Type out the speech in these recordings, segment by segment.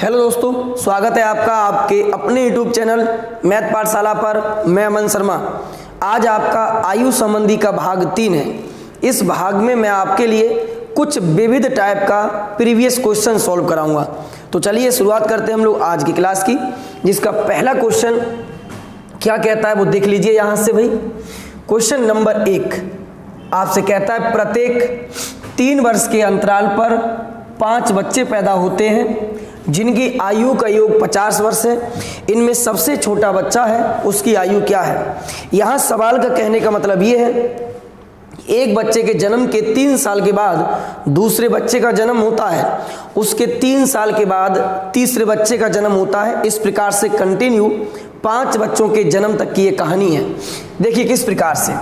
Hello दोस्तों, स्वागत है आपका आपके अपने YouTube चैनल मैथ पाठशाला पर। मैं अमन शर्मा। आज आपका आयु संबंधी का भाग 3 है। इस भाग में मैं आपके लिए कुछ विविध टाइप का प्रीवियस क्वेश्चन सॉल्व कराऊंगा। तो चलिए शुरुआत करते हैं हम लोग आज की क्लास की, जिसका पहला क्वेश्चन क्या कहता है वो देख लीजिए यहाँ से भाई। क्वेश्चन नंबर 1 आपसे कहता है प्रत्येक 3 वर्ष के अंतराल पर 5 बच्चे पैदा होते हैं जिनकी आयु का योग 50 वर्ष है। इनमें सबसे छोटा बच्चा है, उसकी आयु क्या है। यहाँ सवाल का कहने का मतलब ये है, एक बच्चे के जन्म के 3 साल के बाद दूसरे बच्चे का जन्म होता है, उसके 3 साल के बाद तीसरे बच्चे का जन्म होता है। इस प्रकार से कंटिन्यू 5 बच्चों के जन्म तक की ये कहानी है। देखिए किस प्रकार से,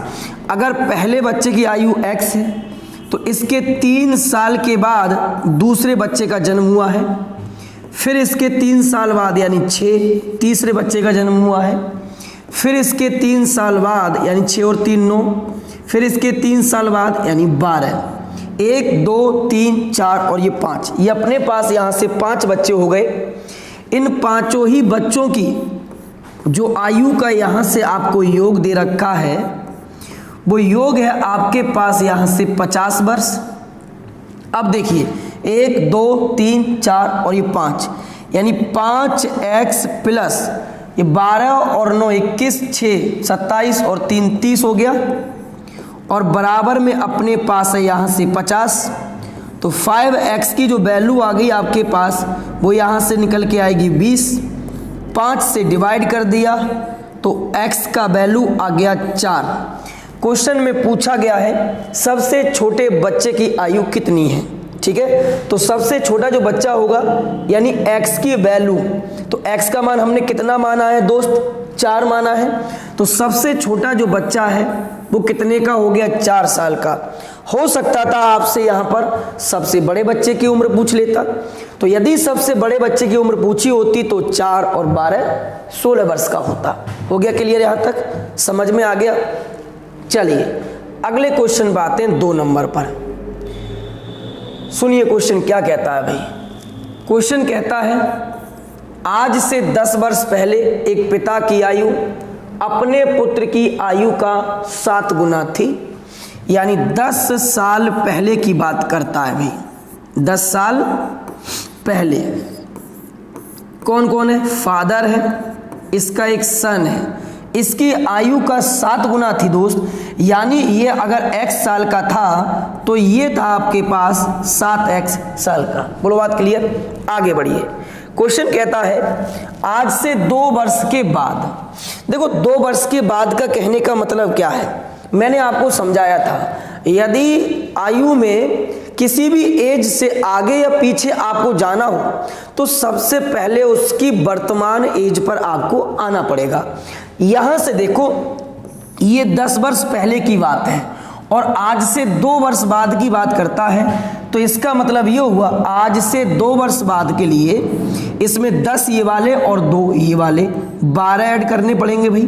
अगर पहले बच्चे की आयु x है तो इसके 3 साल के बाद दूसरे बच्चे का जन्म हुआ है, फिर इसके 3 साल बाद यानी 6 तीसरे बच्चे का जन्म हुआ है, फिर इसके 3 साल बाद यानी 6 और 3 9, फिर इसके 3 साल बाद यानी 12। 1 2 3 4 और ये 5, ये अपने पास यहाँ से 5 बच्चे हो गए। इन पांचों ही बच्चों की जो आयु का यहाँ से आपको योग दे रखा है वो योग है आपके पास यहाँ से 50 वर्ष। अब देखिए 1 2 3 4 और ये 5 यानी 5x प्लस ये 12 और 9 21 6 27 और 3 30 हो गया, और बराबर में अपने पास है यहाँ से 50। तो 5x की जो वैल्यू आ गई आपके पास वो यहाँ से निकल के आएगी 20। 5 से डिवाइड कर दिया तो x का वैल्यू आ गया 4। क्वेश्चन में पूछा गया है सबसे छोटे बच्चे की आयु कितनी है। ठीक है, तो सबसे छोटा जो बच्चा होगा यानी x की वैल्यू, तो x का मान हमने कितना माना है दोस्त, 4 माना है। तो सबसे छोटा जो बच्चा है वो कितने का हो गया, 4 साल का। हो सकता था आपसे यहाँ पर सबसे बड़े बच्चे की उम्र पूछ लेता, तो यदि सबसे बड़े बच्चे की उम्र पूछी होती तो 4 और 12 16 वर्ष का होता। हो गया क्लियर, यहाँ तक समझ में आ गया। चलिए अगले क्वेश्चन पर आते हैं 2 नंबर पर। सुनिए क्वेश्चन क्या कहता है भाई। क्वेश्चन कहता है आज से 10 वर्ष पहले एक पिता की आयु अपने पुत्र की आयु का 7 गुना थी। यानी 10 साल पहले की बात करता है भाई। 10 साल पहले कौन कौन है, फादर है, इसका एक सन है, इसकी आयु का 7 गुना थी दोस्त। यानी ये अगर x साल का था तो ये था आपके पास 7x साल का। बोलो बात क्लियर, आगे बढ़िए। क्वेश्चन कहता है आज से 2 वर्ष के बाद। देखो 2 वर्ष के बाद का कहने का मतलब क्या है, मैंने आपको समझाया था यदि आयु में किसी भी एज से आगे या पीछे आपको जाना हो तो सबसे पहले उसकी वर्तमान एज पर आपको आना पड़ेगा। यहां से देखो ये 10 वर्ष पहले की बात है और आज से 2 वर्ष बाद की बात करता है, तो इसका मतलब ये हुआ आज से 2 वर्ष बाद के लिए इसमें 10 ये वाले और 2 ये वाले 12 ऐड करने पड़ेंगे भाई,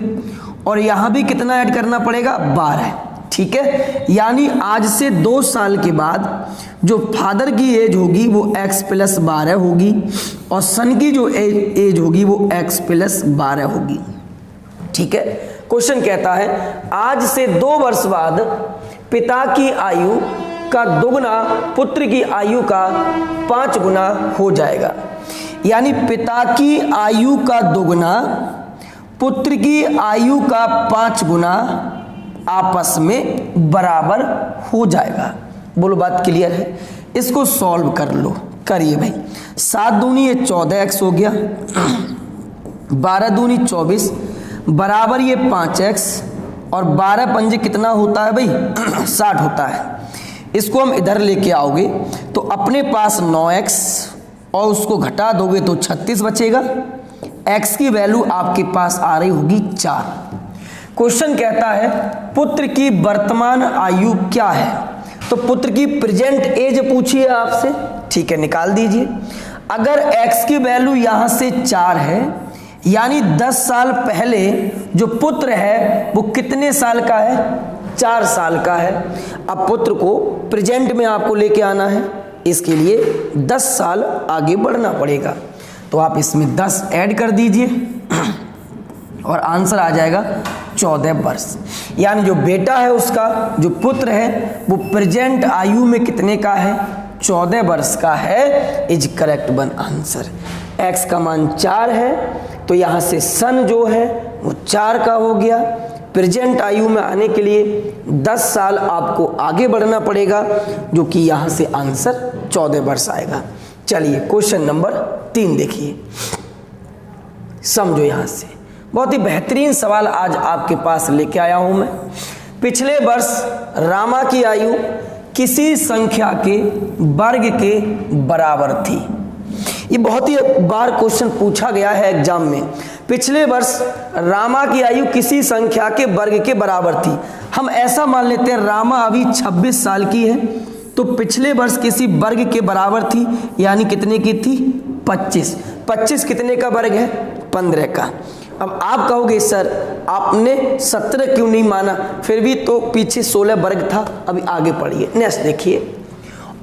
और यहां भी कितना ऐड करना पड़ेगा, 12। ठीक है, यानी आज से 2 साल के बाद जो फादर की एज होगी वो x प्लस 12 होगी और सन की जो एज होगी वो x प्लस 12 होगी। ठीक है, क्वेश्चन कहता है आज से 2 वर्ष बाद पिता की आयु का दुगना पुत्र की आयु का 5 गुना हो जाएगा। यानी पिता की आयु का दुगना पुत्र की आयु का 5 गुना आपस में बराबर हो जाएगा। बोलो बात क्लियर है, इसको सॉल्व कर लो, करिए भाई। 7 दूनी ये 14x हो गया, 12 दूनी 24 बराबर ये 5x, और 12 पंजे कितना होता है भाई 60 होता है। इसको हम इधर लेके आओगे तो अपने पास 9x और उसको घटा दोगे तो 36 बचेगा। x की वैल्यू आपके पास आ रही होगी 4। क्वेश्चन कहता है पुत्र की वर्तमान आयु क्या है, तो पुत्र की प्रेजेंट एज पूछी है आपसे। ठीक है, निकाल दीजिए। अगर x की वैल्यू यहां से 4 है यानी 10 साल पहले जो पुत्र है वो कितने साल का है, 4 साल का है। अब पुत्र को प्रेजेंट में आपको लेके आना है, इसके लिए 10 साल आगे बढ़ना पड़ेगा। तो आप इसमें 10 ऐड कर दीजिए और आंसर आ जाएगा 14 वर्ष। यानी जो बेटा है उसका, जो पुत्र है वो प्रेजेंट आयु में कितने का है, 14 वर्ष का है, is correct one answer. x का मान 4 है तो यहाँ से सन जो है वो 4 का हो गया। प्रेजेंट आयु में आने के लिए 10 साल आपको आगे बढ़ना पड़ेगा, जो कि यहाँ से आंसर 14 वर्ष आएगा। चलिए क्वेश्चन नंबर 3 देखिए, समझो। यहाँ से बहुत ही बेहतरीन सवाल आज आपके पास लेके आया हूं मैं। पिछले वर्ष रामा की आयु किसी संख्या के वर्ग के बराबर थी। ये बहुत ही बार क्वेश्चन पूछा गया है एग्जाम में। पिछले वर्ष रामा की आयु किसी संख्या के वर्ग के बराबर थी। हम ऐसा मान लेते हैं रामा अभी 26 साल की है, तो पिछले वर्ष किसी वर्ग के बराबर थी, यानी कितने की थी, 25। 25 कितने का वर्ग है, 15 का। अब आप कहोगे सर आपने 17 क्यों नहीं माना, फिर भी तो पीछे 16 वर्ग था। अभी आगे पढ़िए, नेक्स्ट देखिए।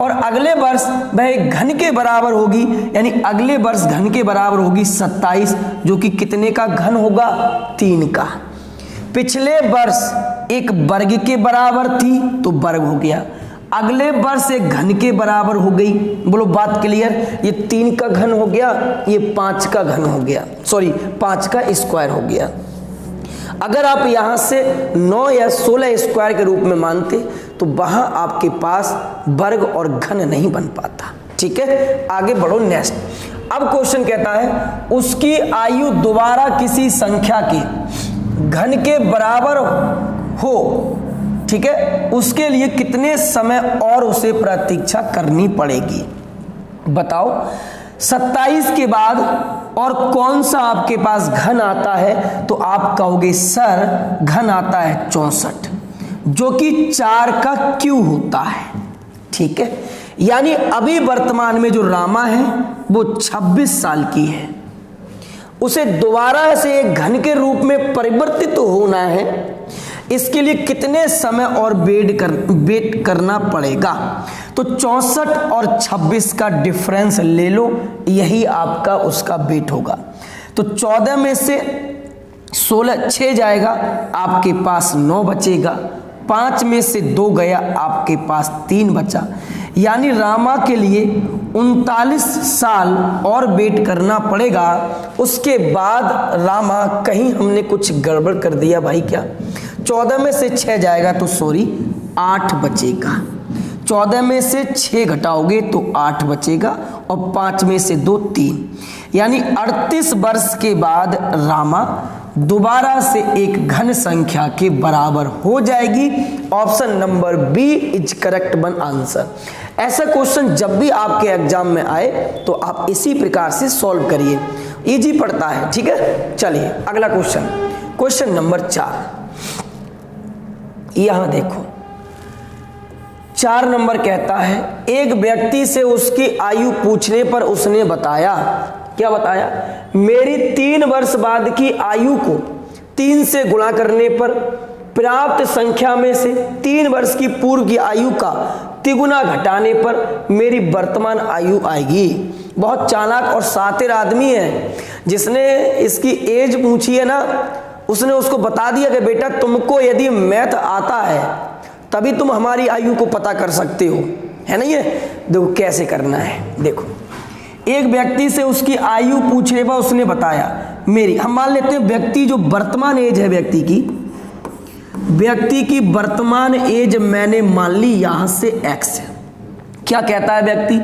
और अगले वर्ष वह घन के बराबर होगी, यानी अगले वर्ष घन के बराबर होगी 27, जो कि कितने का घन होगा, 3 का। पिछले वर्ष एक वर्ग के बराबर थी तो वर्ग हो गया, अगले वर्ष एक घन के बराबर हो गई। बोलो बात क्लियर। ये 3 का घन हो गया, ये 5 का घन हो गया, सॉरी 5 का स्क्वायर हो गया। अगर आप यहाँ से 9 या 16 स्क्वायर के रूप में मानते तो वहां आपके पास वर्ग और घन नहीं बन पाता। ठीक है, आगे बढ़ो नेक्स्ट। अब क्वेश्चन कहता है उसकी आयु दोबारा किसी संख्या के घन के बराबर हो, ठीक है, उसके लिए कितने समय और उसे प्रतीक्षा करनी पड़ेगी। बताओ 27 के बाद और कौन सा आपके पास घन आता है, तो आप कहोगे सर घन आता है 64, जो कि 4 का क्यू होता है। ठीक है, यानी अभी वर्तमान में जो रामा है वो 26 साल की है, उसे दोबारा से एक घन के रूप में परिवर्तित तो होना है। इसके लिए कितने समय और वेट करना पड़ेगा, तो 64 और 26 का डिफरेंस ले लो, यही आपका उसका वेट होगा। तो 14 में से 16 6 जाएगा, आपके पास 9 बचेगा, 5 में से 2 गया, आपके पास 3 बचा। यानी रामा के लिए 39 साल और वेट करना पड़ेगा। उसके बाद रामा, कहीं हमने कुछ गड़बड़ कर दिया भाई क्या, 14 में से 6 जाएगा तो सॉरी 8 बचेगा, 14 में से 6 घटाओगे तो 8 बचेगा, और 5 में से 2 3, यानी 38 वर्ष के बाद रामा दोबारा से एक घन संख्या के बराबर हो जाएगी। Option number B is correct one answer. ऐसा क्वेश्चन जब भी आपके एग्जाम में आए तो आप इसी प्रकार से सॉल्व करिए, इजी पड़ता है। ठीक है, चलिए अगला क्वेश्चन, क्वेश्चन नंबर 4। यहां देखो 4 नंबर कहता है एक व्यक्ति से उसकी आयु पूछने पर उसने बताया, क्या बताया, मेरी 3 वर्ष बाद की आयु को 3 से गुणा करने पर प्राप्त संख्या में से 3 वर्ष की पूर्व की आयु का तिगुना घटाने पर मेरी वर्तमान आयु आएगी। बहुत चालाक और शातिर आदमी है, जिसने इसकी एज पूछी है ना, उसने उसको बता दिया कि बेटा तुमको यदि मैथ आता है तभी तुम हमारी आयु को पता कर सकते हो, है ना। ये देखो कैसे करना है। देखो एक व्यक्ति से उसकी आयु पूछने पर उसने बताया मेरी, हम मान लेते हैं व्यक्ति जो वर्तमान एज है व्यक्ति की वर्तमान एज मैंने मान ली यहां से x है। क्या कहता है व्यक्ति,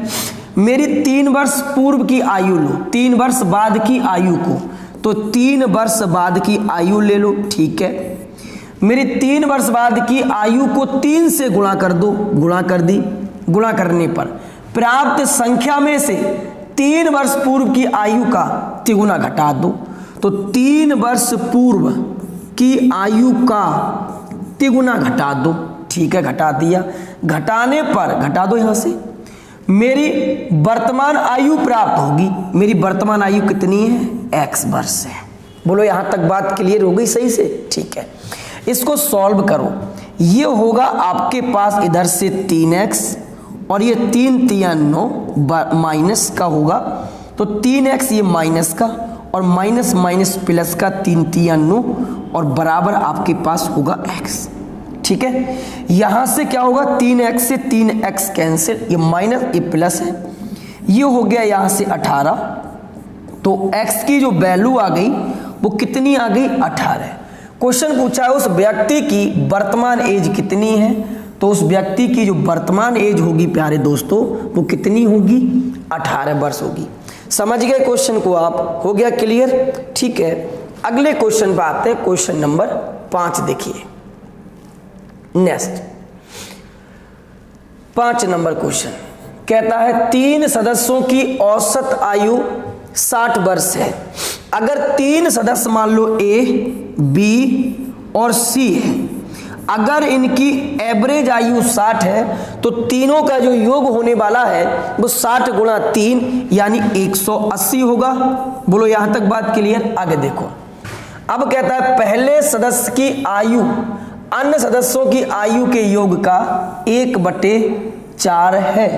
मेरी 3 वर्ष पूर्व की आयु लो, 3 वर्ष बाद की आयु को, तो 3 वर्ष बाद की आयु ले लो। ठीक है, मेरी 3 वर्ष बाद की आयु को 3 से गुणा कर दो, गुणा कर दी, गुणा करने पर प्राप्त संख्या में से 3 वर्ष पूर्व की आयु का तिगुना घटा दो, तो 3 वर्ष पूर्व की आयु का तिगुना घटा दो। ठीक है, घटा दिया, घटाने पर घटा दो यहां से, मेरी वर्तमान आयु प्राप्त होगी। मेरी वर्तमान आयु कितनी है, x वर्ष है। बोलो यहां तक बात क्लियर हो गई सही से। ठीक है, इसको सॉल्व करो, ये होगा आपके पास इधर से 3x और ये 3 3 9 माइनस का होगा तो 3x ये माइनस का और माइनस माइनस प्लस का 3 3 9 और बराबर आपके पास होगा x। ठीक है, यहां से क्या होगा 3x से 3x कैंसिल, ये माइनस ये प्लस है, ये हो गया यहां से 18। तो x की जो वैल्यू आ गई वो कितनी आ गई 18। क्वेश्चन पूछा है उस व्यक्ति की वर्तमान एज कितनी है, तो उस व्यक्ति की जो वर्तमान एज होगी प्यारे दोस्तों वो कितनी होगी 18 वर्ष होगी। समझ गए क्वेश्चन को आप, हो गया क्लियर। ठीक है, अगले क्वेश्चन पे आते हैं, क्वेश्चन नंबर 5 देखिए। नेक्स्ट 5 नंबर क्वेश्चन कहता है 3 सदस्यों की औसत आयु 60 वर्ष है। अगर 3 सदस्य मान लो A, B और C है, अगर इनकी एवरेज आयु 60 है तो तीनों का जो योग होने वाला है वो 60 गुणा 3 यानी 180 होगा। बोलो यहां तक बात क्लियर। आगे देखो, अब कहता है पहले सदस्य की आयु अन्य सदस्यों की आयु के योग का 1/4 है,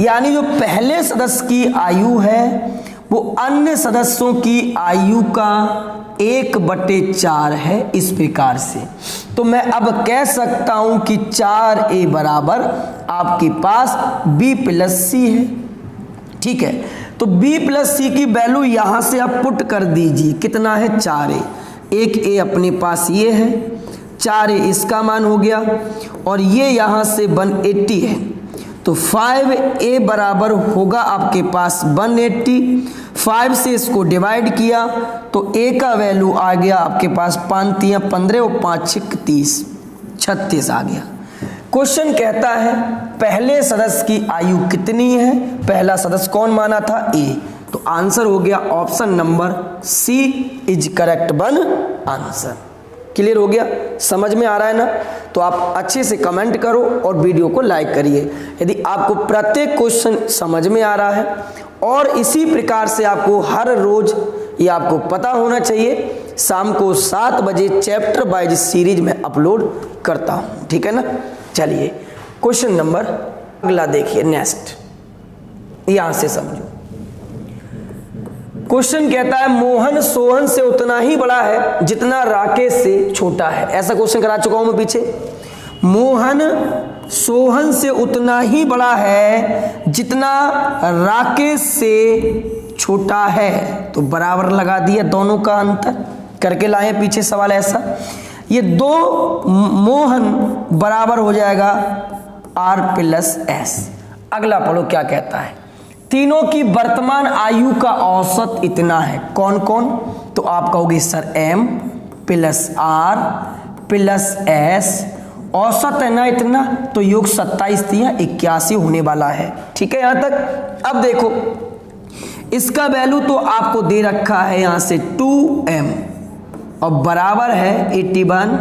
यानी जो पहले सदस्य की आयु है वो अन्य सदस्यों की आयु का 1/4 है। इस प्रकार से तो मैं अब कह सकता हूं कि 4a बराबर आपके पास b प्लस सी है। ठीक है, तो b प्लस सी की वैल्यू यहां से आप पुट कर दीजिए, कितना है 4a, एक a अपने पास ये है, 4a इसका मान हो गया और ये यहां से 180 है, तो 5a बराबर होगा आपके पास 180। 5 से इसको डिवाइड किया तो a का वैल्यू आ गया आपके पास 5 3 15 और 5 6 30, 36 आ गया। क्वेश्चन कहता है पहले सदस्य की आयु कितनी है, पहला सदस्य कौन माना था A, तो आंसर हो गया option number C is correct one answer. Clear हो गया, समझ में आ रहा है ना। तो आप अच्छे से कमेंट करो और वीडियो को लाइक करिए यदि आपको प्रत्येक क्वेश्चन समझ में आ रहा है। और इसी प्रकार से आपको हर रोज ये आपको पता होना चाहिए, शाम को 7 बजे चैप्टर वाइज सीरीज में अपलोड करता हूं। ठीक है ना। चलिए क्वेश्चन नंबर अगला देखिए, नेक्स्ट यहां से समझो। क्वेश्चन कहता है मोहन सोहन से उतना ही बड़ा है जितना राकेश से छोटा है। ऐसा क्वेश्चन करा चुका हूं मैं पीछे। मोहन सोहन से उतना ही बड़ा है जितना राकेश से छोटा है, तो बराबर लगा दिया, दोनों का अंतर करके लाए पीछे सवाल ऐसा। ये 2 मोहन बराबर हो जाएगा R प्लस S। अगला पढ़ो क्या कहता है, तीनों की वर्तमान आयु का औसत इतना है। कौन कौन, तो आप कहोगे sir M plus R plus S, औसत है ना इतना, तो योग 27 81 होने वाला है। ठीक है यहां तक। अब देखो इसका वैल्यू तो आपको दे रखा है यहां से 2m और बराबर है 81,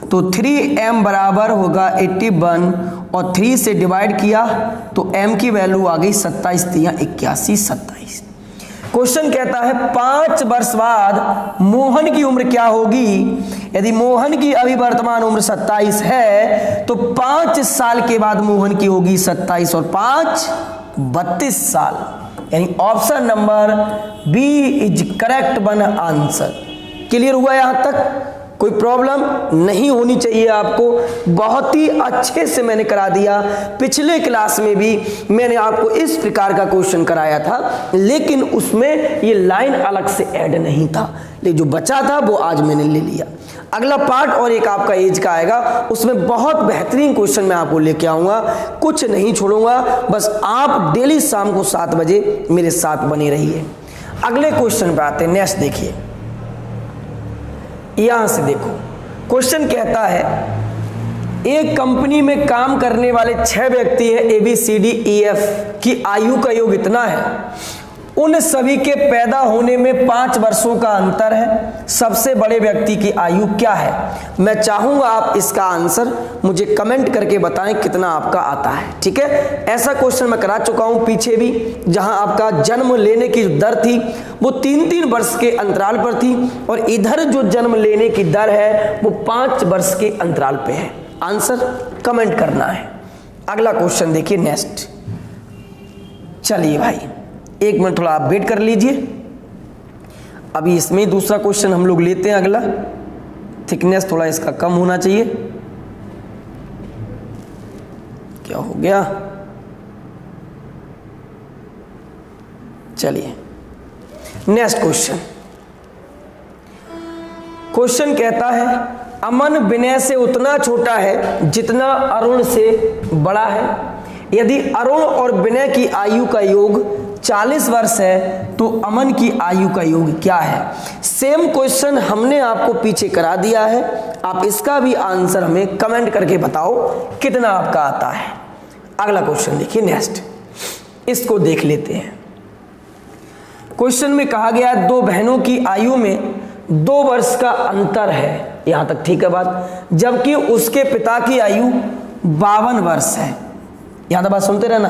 तो 3m बराबर होगा 81 और 3 से डिवाइड किया तो m की वैल्यू आ गई 27 81 27। क्वेश्चन कहता है 5 वर्ष बाद मोहन की उम्र क्या होगी। यदि मोहन की अभी वर्तमान उम्र 27 है तो 5 साल के बाद मोहन की होगी 27 और 5 32 साल, यानी option number B is correct one answer. Clear हुआ यहां तक, कोई प्रॉब्लम नहीं होनी चाहिए आपको। बहुत ही अच्छे से मैंने करा दिया। पिछले क्लास में भी मैंने आपको इस प्रकार का क्वेश्चन कराया था, लेकिन उसमें ये लाइन अलग से ऐड नहीं था, लेकिन जो बचा था वो आज मैंने ले लिया। अगला पार्ट और एक आपका एज का आएगा, उसमें बहुत बेहतरीन क्वेश्चन मैं आपको लेके आऊंगा, कुछ नहीं छोड़ूंगा। बस आप डेली शाम को 7 बजे मेरे साथ बने रहिए। अगले क्वेश्चन पे आते हैं, नेक्स्ट देखिए। यहां से देखो क्वेश्चन कहता है एक कंपनी में काम करने वाले 6 व्यक्ति हैं, ABCDEF की आयु का योग इतना है। उन सभी के पैदा होने में 5 वर्षों का अंतर है। सबसे बड़े व्यक्ति की आयु क्या है। मैं चाहूंगा आप इसका आंसर मुझे कमेंट करके बताएं कितना आपका आता है। ठीक है, ऐसा क्वेश्चन मैं करा चुका हूं पीछे भी, जहां आपका जन्म लेने की दर थी वो 3-3 वर्ष के अंतराल पर थी, और इधर जो जन्म लेने की दर है वो 5 वर्ष के अंतराल पे है। आंसर कमेंट करना है। अगला क्वेश्चन देखिए नेक्स्ट। चलिए भाई 1 मिनट थोड़ा आप वेट कर लीजिए। अभी इसमें दूसरा क्वेश्चन हम लोग लेते हैं। अगला थिकनेस थोड़ा इसका कम होना चाहिए। क्या हो गया? चलिए नेक्स्ट क्वेश्चन। क्वेश्चन कहता है अमन विनय से उतना छोटा है जितना अरुण से बड़ा है। यदि अरुण और विनय की आयु का योग 40 वर्ष है तो अमन की आयु का योग क्या है। सेम क्वेश्चन हमने आपको पीछे करा दिया है। आप इसका भी आंसर हमें कमेंट करके बताओ कितना आपका आता है। अगला क्वेश्चन देखिए नेक्स्ट, इसको देख लेते हैं। क्वेश्चन में कहा गया 2 बहनों की आयु में 2 वर्ष का अंतर है, यहां तक ठीक है बात, जबकि उसके पिता की आयु 52 वर्ष है। यहां तक बात सुनते रहना।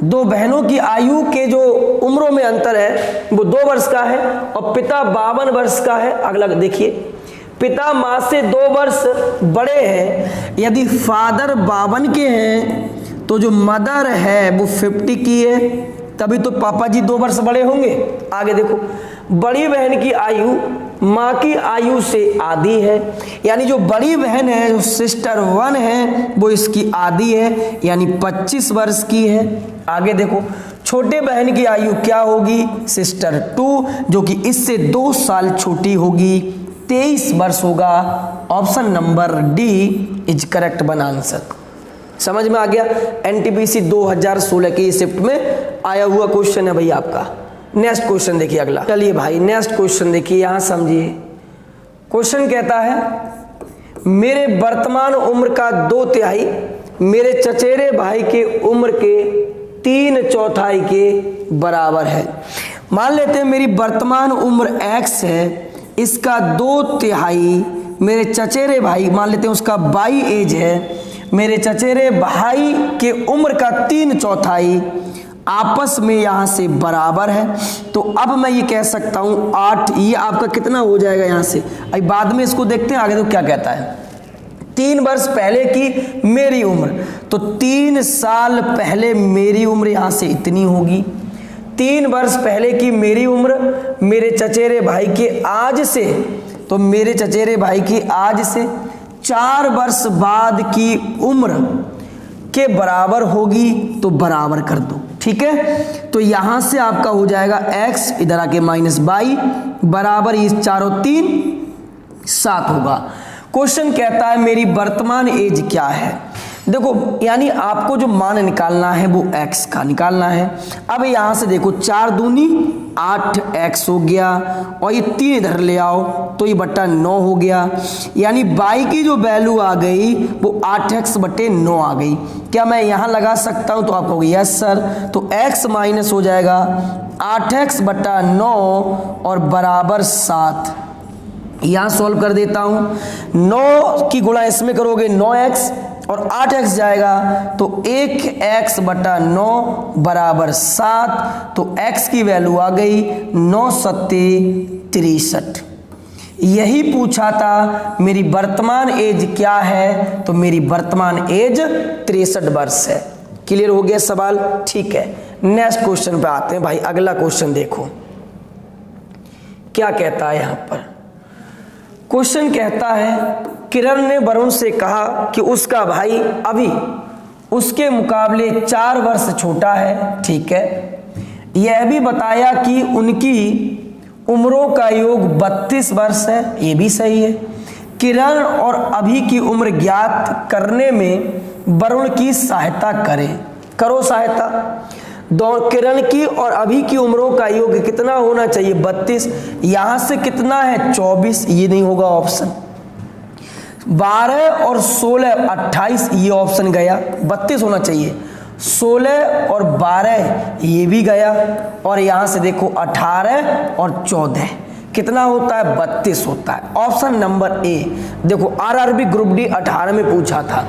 2 बहनों की आयु के जो उम्रों में अंतर है वो 2 वर्ष का है और पिता 52 वर्ष का है। अगला देखिए, पिता मां से 2 वर्ष बड़े हैं। यदि फादर 52 के हैं तो जो मदर है वो 50 की है, तभी तो पापा जी 2 वर्ष बड़े होंगे। आगे देखो, बड़ी बहन की आयु माँ की आयु से आधी है, यानी जो बड़ी बहन है जो सिस्टर 1 है वो इसकी आधी है, यानी 25 वर्ष की है। आगे देखो, छोटे बहन की आयु क्या होगी, सिस्टर 2, जो कि इससे 2 साल छोटी होगी, 23 वर्ष होगा। Option number D is correct one answer. समझ में आ गया? एनटीपीसी 2016 के शिफ्ट में आया हुआ क्वेश्चन है भाई आपका। नेक्स्ट क्वेश्चन देखिए अगला। चलिए भाई नेक्स्ट क्वेश्चन देखिए, यहां समझिए। क्वेश्चन कहता है मेरे वर्तमान उम्र का 2/3 मेरे चचेरे भाई के उम्र के 3/4 के बराबर है। मान लेते हैं मेरी वर्तमान उम्र x है, इसका 2/3 मेरे चचेरे भाई, मान लेते हैं उसका 22 एज है, मेरे चचेरे भाई के उम्र का 3/4 आपस में यहां से बराबर है। तो अब मैं ये कह सकता हूं 8, ये आपका कितना हो जाएगा यहां से। अभी बाद में इसको देखते हैं आगे तो क्या कहता है। 3 वर्ष पहले की मेरी उम्र, तो 3 साल पहले मेरी उम्र यहां से इतनी होगी। 3 वर्ष पहले की मेरी उम्र मेरे चचेरे भाई के आज से, तो मेरे चचेरे भाई की आज से 4 वर्ष बाद की उम्र के बराबर होगी, तो बराबर कर दो। ठीक है, तो यहां से आपका हो जाएगा x, इधर आके -22 बराबर, ये 4 और 3 7 होगा। क्वेश्चन कहता है मेरी वर्तमान एज क्या है। देखो, यानी आपको जो मान निकालना है वो x का निकालना है। अब यहां से देखो 4 दूनी 8x हो गया, और ये 3 इधर ले आओ तो ये बट्टा 9 हो गया, यानी y की जो वैल्यू आ गई वो 8x बट्टे 9 आ गई। क्या मैं यहां लगा सकता हूं? तो आप कहोगे यस सर। तो x माइनस हो जाएगा 8x बट्टा 9 और बराबर 7। यहां सॉल्व कर देता हूं, 9 की गुणा इसमें करोगे 9x और 8x जाएगा, तो 1x बटा 9 बराबर 7। तो x की वैल्यू आ गई 9 7 63। यही पूछा था मेरी वर्तमान एज क्या है, तो मेरी वर्तमान एज 63 वर्ष है। क्लियर हो गया सवाल? ठीक है, नेक्स्ट क्वेश्चन पे आते हैं भाई। अगला क्वेश्चन देखो क्या कहता है। यहां पर क्वेश्चन कहता है किरण ने वरुण से कहा कि उसका भाई अभी उसके मुकाबले 4 वर्ष छोटा है। ठीक है, यह भी बताया कि उनकी उम्रों का योग 32 वर्ष है। ये भी सही है। किरण और अभी की उम्र ज्ञात करने में वरुण की सहायता करें। करो सहायता। किरण की और अभी की उम्रों का योग कितना होना चाहिए? 32। यहां से कितना है? 24। ये नहीं होगा ऑप्शन। 12 और 16 28, ये ऑप्शन गया। 32 होना चाहिए। 16 और 12 ये भी गया, और यहां से देखो 18 और 14 कितना होता है? 32 होता है। Option number A. देखो आरआरबी ग्रुप डी 18 में पूछा था।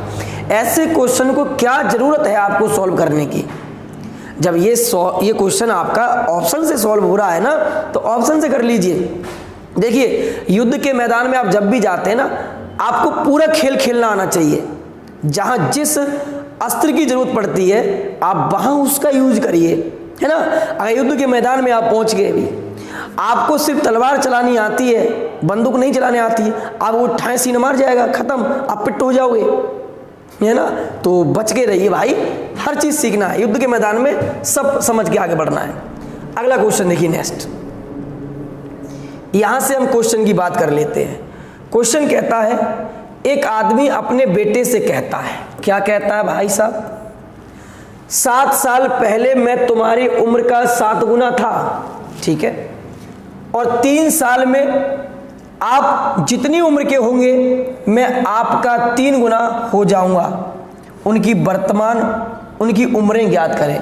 ऐसे क्वेश्चन को क्या जरूरत है आपको सॉल्व करने की? जब ये क्वेश्चन आपका ऑप्शन से सॉल्व हो रहा है ना, तो ऑप्शन से कर लीजिए। देखिए, युद्ध के मैदान में आप जब भी जाते हैं ना, आपको पूरा खेल खेलना आना चाहिए। जहां जिस अस्त्र की जरूरत पड़ती है आप वहां उसका यूज करिए। है ना। अगर युद्ध के मैदान में आप पहुंच गए भी, आपको सिर्फ तलवार चलानी आती है, बंदूक नहीं चलाने आती है, आप वो ठाए सीने मार जाएगा, खत्म, आप पिट्ट हो जाओगे, है ना। तो बच के रहिए भाई, हर चीज सीखना है युद्ध के मैदान में, सब समझ के आगे बढ़ना है। अगला क्वेश्चन देखिए नेक्स्ट, यहां से हम क्वेश्चन की बात कर लेते हैं। क्वेश्चन कहता है, एक आदमी अपने बेटे से कहता है, क्या कहता है भाई साहब, 7 साल पहले मैं तुम्हारी उम्र का 7 गुना था, ठीक है, और 3 साल में आप जितनी उम्र के होंगे मैं आपका 3 गुना हो जाऊंगा। उनकी उम्रें ज्ञात करें।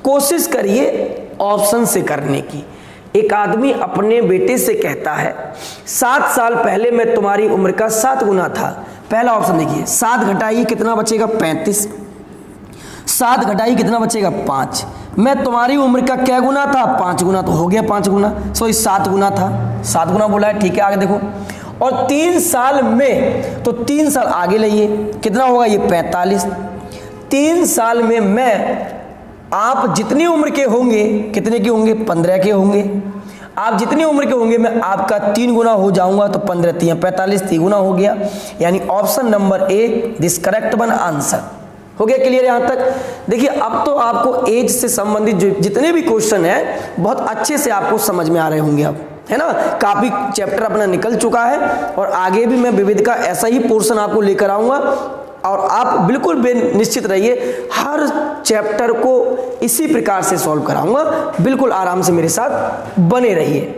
कोशिश करिए ऑप्शन से करने की। एक आदमी अपने बेटे से कहता है 7 साल पहले मैं तुम्हारी उम्र का 7 गुना था। पहला ऑप्शन देखिए, 7 घटाइए कितना बचेगा 35, 7 घटाइए कितना बचेगा 5। मैं तुम्हारी उम्र का क्या गुना था 5 गुना, तो हो गया 5 गुना, सॉरी 7 गुना था, 7 गुना बोला है, ठीक है। आगे देखो, और 3 साल में, तो 3 साल आगे लाइए, कितना होगा ये 45। 3 साल में मैं, आप जितनी उम्र के होंगे, कितने के होंगे 15 के होंगे, आप जितनी उम्र के होंगे मैं आपका 3 गुना हो जाऊंगा, तो 15 3 45, 3 गुना हो गया। यानी option number A this correct one answer. हो गया क्लियर यहां तक। देखिए अब तो आपको एज से संबंधित जितने भी क्वेश्चन है बहुत अच्छे से आपको समझ में आ रहे होंगे अब, है ना। काफी चैप्टर अपना निकल चुका है और आगे भी मैं विविध का ऐसा ही पोर्शन आपको लेकर आऊंगा, और आप बिल्कुल निश्चित रहिए हर चैप्टर को इसी प्रकार से सॉल्व कराऊंगा। बिल्कुल आराम से मेरे साथ बने रहिए।